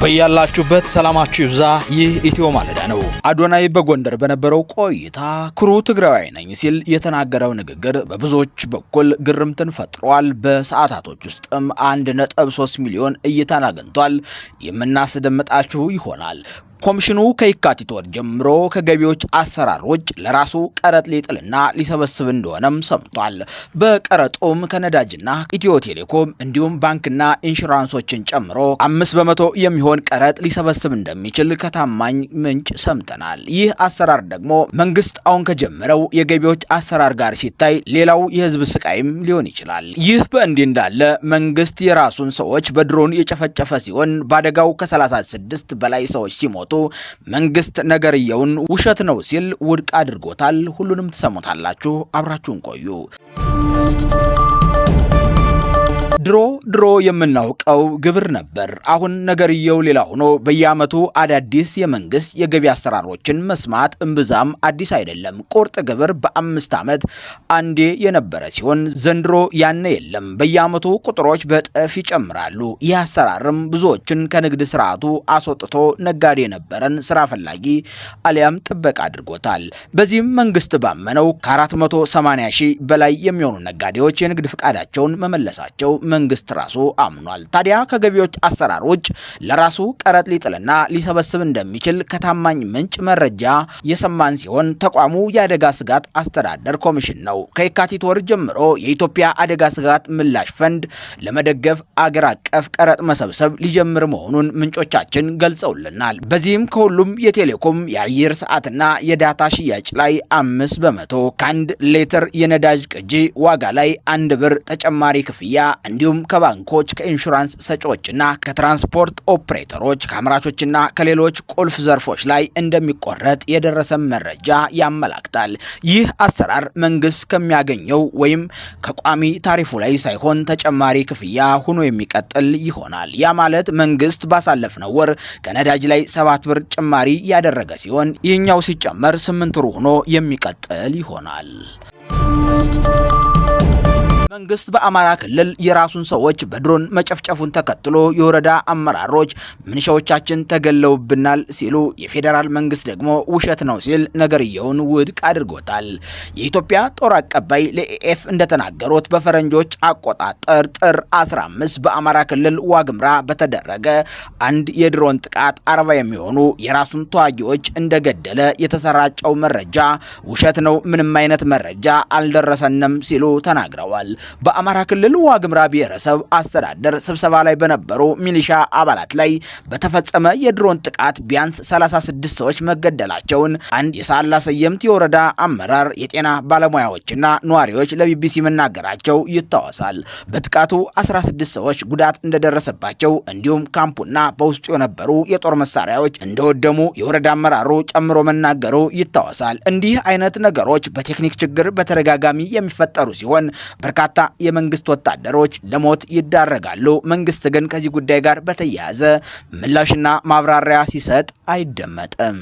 በያላችሁበት ሰላማችሁ ይብዛ። ይህ ኢትዮ ማለዳ ነው። አዶናይ በጎንደር በነበረው ቆይታ ኩሩ ትግራዋይ ነኝ ሲል የተናገረው ንግግር በብዙዎች በኩል ግርምትን ፈጥሯል። በሰዓታቶች ውስጥም 1.3 ሚሊዮን እይታን አግኝቷል። የምናስደምጣችሁ ይሆናል። ኮሚሽኑ ከየካቲት ወር ጀምሮ ከገቢዎች አሰራር ውጭ ለራሱ ቀረጥ ሊጥልና ሊሰበስብ እንደሆነም ሰምቷል። በቀረጡም ከነዳጅና ኢትዮ ቴሌኮም እንዲሁም ባንክና ኢንሹራንሶችን ጨምሮ 5% የሚሆን ቀረጥ ሊሰበስብ እንደሚችል ከታማኝ ምንጭ ሰምተናል። ይህ አሰራር ደግሞ መንግስት አሁን ከጀመረው የገቢዎች አሰራር ጋር ሲታይ ሌላው የህዝብ ስቃይም ሊሆን ይችላል። ይህ በእንዲህ እንዳለ መንግስት የራሱን ሰዎች በድሮን የጨፈጨፈ ሲሆን በአደጋው ከ36 በላይ ሰዎች ሲሞቱ መንግስት ነገርየውን ውሸት ነው ሲል ውድቅ አድርጎታል። ሁሉንም ትሰሙታላችሁ። አብራችሁን ቆዩ። ድሮ የምናውቀው ግብር ነበር። አሁን ነገርየው ሌላ ሆኖ በየአመቱ አዳዲስ የመንግስት የገቢ አሰራሮችን መስማት እምብዛም አዲስ አይደለም። ቁርጥ ግብር በ5 ዓመት አንዴ የነበረ ሲሆን ዘንድሮ ያነ የለም። በየአመቱ ቁጥሮች በጥፍ ይጨምራሉ። ይህ አሰራርም ብዙዎችን ከንግድ ስርዓቱ አስወጥቶ ነጋዴ የነበረን ስራ ፈላጊ አሊያም ጥበቃ አድርጎታል። በዚህም መንግስት ባመነው ከ480 ሺህ በላይ የሚሆኑ ነጋዴዎች የንግድ ፍቃዳቸውን መመለሳቸው መንግስት ራሱ አምኗል። ታዲያ ከገቢዎች አሰራር ውጭ ለራሱ ቀረጥ ሊጥልና ሊሰበስብ እንደሚችል ከታማኝ ምንጭ መረጃ የሰማን ሲሆን ተቋሙ የአደጋ ስጋት አስተዳደር ኮሚሽን ነው። ከየካቲት ወር ጀምሮ የኢትዮጵያ አደጋ ስጋት ምላሽ ፈንድ ለመደገፍ አገር አቀፍ ቀረጥ መሰብሰብ ሊጀምር መሆኑን ምንጮቻችን ገልጸውልናል። በዚህም ከሁሉም የቴሌኮም የአየር ሰዓትና የዳታ ሽያጭ ላይ 5% ከአንድ ሊትር የነዳጅ ቅጂ ዋጋ ላይ 1 ብር ተጨማሪ ክፍያ እንዲሁም ከባንኮች ከኢንሹራንስ ሰጪዎችና ከትራንስፖርት ኦፕሬተሮች ከአምራቾችና ከሌሎች ቁልፍ ዘርፎች ላይ እንደሚቆረጥ የደረሰ መረጃ ያመላክታል። ይህ አሰራር መንግስት ከሚያገኘው ወይም ከቋሚ ታሪፉ ላይ ሳይሆን ተጨማሪ ክፍያ ሆኖ የሚቀጥል ይሆናል። ያ ማለት መንግስት ባሳለፍነው ወር ከነዳጅ ላይ 7 ብር ጭማሪ ያደረገ ሲሆን ይህኛው ሲጨመር 8 ብር ሆኖ የሚቀጥል ይሆናል። መንግስት በአማራ ክልል የራሱን ሰዎች በድሮን መጨፍጨፉን ተከትሎ የወረዳ አመራሮች ምንሻዎቻችን ተገለውብናል ሲሉ፣ የፌዴራል መንግስት ደግሞ ውሸት ነው ሲል ነገርየውን ውድቅ አድርጎታል። የኢትዮጵያ ጦር አቀባይ ለኤኤፍ እንደተናገሩት በፈረንጆች አቆጣጠር ጥር 15 በአማራ ክልል ዋግምራ በተደረገ አንድ የድሮን ጥቃት 40 የሚሆኑ የራሱን ተዋጊዎች እንደገደለ የተሰራጨው መረጃ ውሸት ነው፣ ምንም አይነት መረጃ አልደረሰንም ሲሉ ተናግረዋል። በአማራ ክልል ዋግምራ ብሔረሰብ አስተዳደር ስብሰባ ላይ በነበሩ ሚሊሻ አባላት ላይ በተፈጸመ የድሮን ጥቃት ቢያንስ 36 ሰዎች መገደላቸውን አንድ የሳላ ሰየምት የወረዳ አመራር የጤና ባለሙያዎችና ነዋሪዎች ለቢቢሲ መናገራቸው ይታወሳል። በጥቃቱ 16 ሰዎች ጉዳት እንደደረሰባቸው እንዲሁም ካምፑና በውስጡ የነበሩ የጦር መሳሪያዎች እንደወደሙ የወረዳ አመራሩ ጨምሮ መናገሩ ይታወሳል። እንዲህ አይነት ነገሮች በቴክኒክ ችግር በተደጋጋሚ የሚፈጠሩ ሲሆን በርካታ የመንግስት ወታደሮች ለሞት ይዳረጋሉ። መንግስት ግን ከዚህ ጉዳይ ጋር በተያያዘ ምላሽና ማብራሪያ ሲሰጥ አይደመጥም።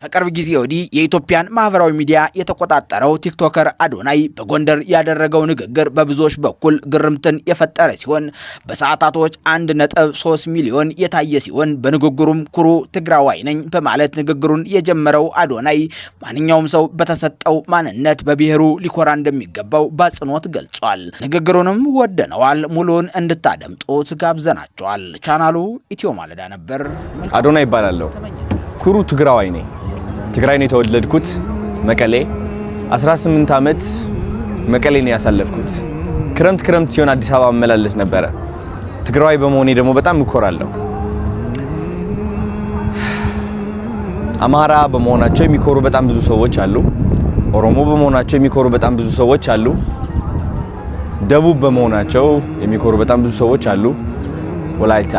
ከቅርብ ጊዜ ወዲህ የኢትዮጵያን ማህበራዊ ሚዲያ የተቆጣጠረው ቲክቶከር አዶናይ በጎንደር ያደረገው ንግግር በብዙዎች በኩል ግርምትን የፈጠረ ሲሆን በሰዓታቶች 1.3 ሚሊዮን የታየ ሲሆን በንግግሩም ኩሩ ትግራዋይ ነኝ በማለት ንግግሩን የጀመረው አዶናይ ማንኛውም ሰው በተሰጠው ማንነት በብሔሩ ሊኮራ እንደሚገባው በአጽንኦት ገልጿል። ንግግሩንም ወደነዋል። ሙሉን እንድታደምጡት ጋብዘናቸዋል። ቻናሉ ኢትዮ ማለዳ ነበር። አዶናይ ይባላለሁ። ኩሩ ትግራዋይ ነኝ። ትግራይ ነው የተወለድኩት፣ መቀሌ 18 ዓመት መቀሌ ነው ያሳለፍኩት። ክረምት ሲሆን አዲስ አበባ መመላለስ ነበረ። ትግራዋይ በመሆኔ ደግሞ በጣም እኮራለሁ። አማራ በመሆናቸው የሚኮሩ በጣም ብዙ ሰዎች አሉ። ኦሮሞ በመሆናቸው የሚኮሩ በጣም ብዙ ሰዎች አሉ። ደቡብ በመሆናቸው የሚኮሩ በጣም ብዙ ሰዎች አሉ። ወላይታ፣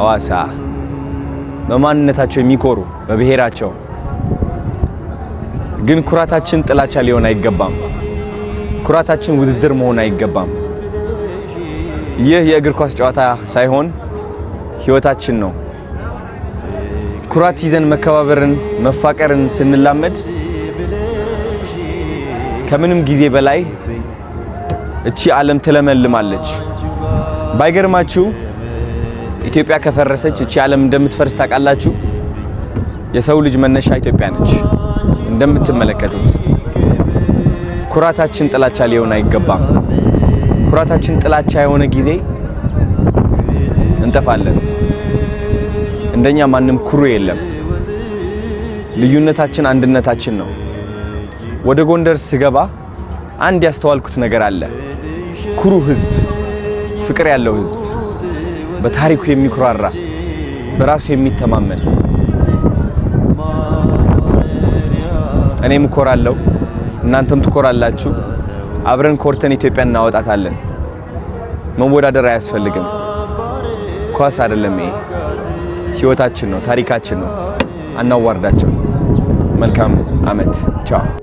አዋሳ በማንነታቸው የሚኮሩ በብሔራቸው። ግን ኩራታችን ጥላቻ ሊሆን አይገባም። ኩራታችን ውድድር መሆን አይገባም። ይህ የእግር ኳስ ጨዋታ ሳይሆን ህይወታችን ነው። ኩራት ይዘን መከባበርን መፋቀርን ስንላመድ ከምንም ጊዜ በላይ እቺ ዓለም ትለመልማለች። ባይገርማችሁ ኢትዮጵያ ከፈረሰች እቺ ዓለም እንደምትፈርስ ታውቃላችሁ። የሰው ልጅ መነሻ ኢትዮጵያ ነች። እንደምትመለከቱት ኩራታችን ጥላቻ ሊሆን አይገባም። ኩራታችን ጥላቻ የሆነ ጊዜ እንጠፋለን። እንደኛ ማንም ኩሩ የለም። ልዩነታችን አንድነታችን ነው። ወደ ጎንደር ስገባ አንድ ያስተዋልኩት ነገር አለ። ኩሩ ህዝብ፣ ፍቅር ያለው ህዝብ፣ በታሪኩ የሚኩራራ፣ በራሱ የሚተማመን። እኔም እኮራለሁ፣ እናንተም ትኮራላችሁ። አብረን ኮርተን ኢትዮጵያን እናወጣታለን። መወዳደር አያስፈልግም። ኳስ አይደለም ይሄ፣ ህይወታችን ነው፣ ታሪካችን ነው። አናዋርዳቸው። መልካም አመት። ቻው።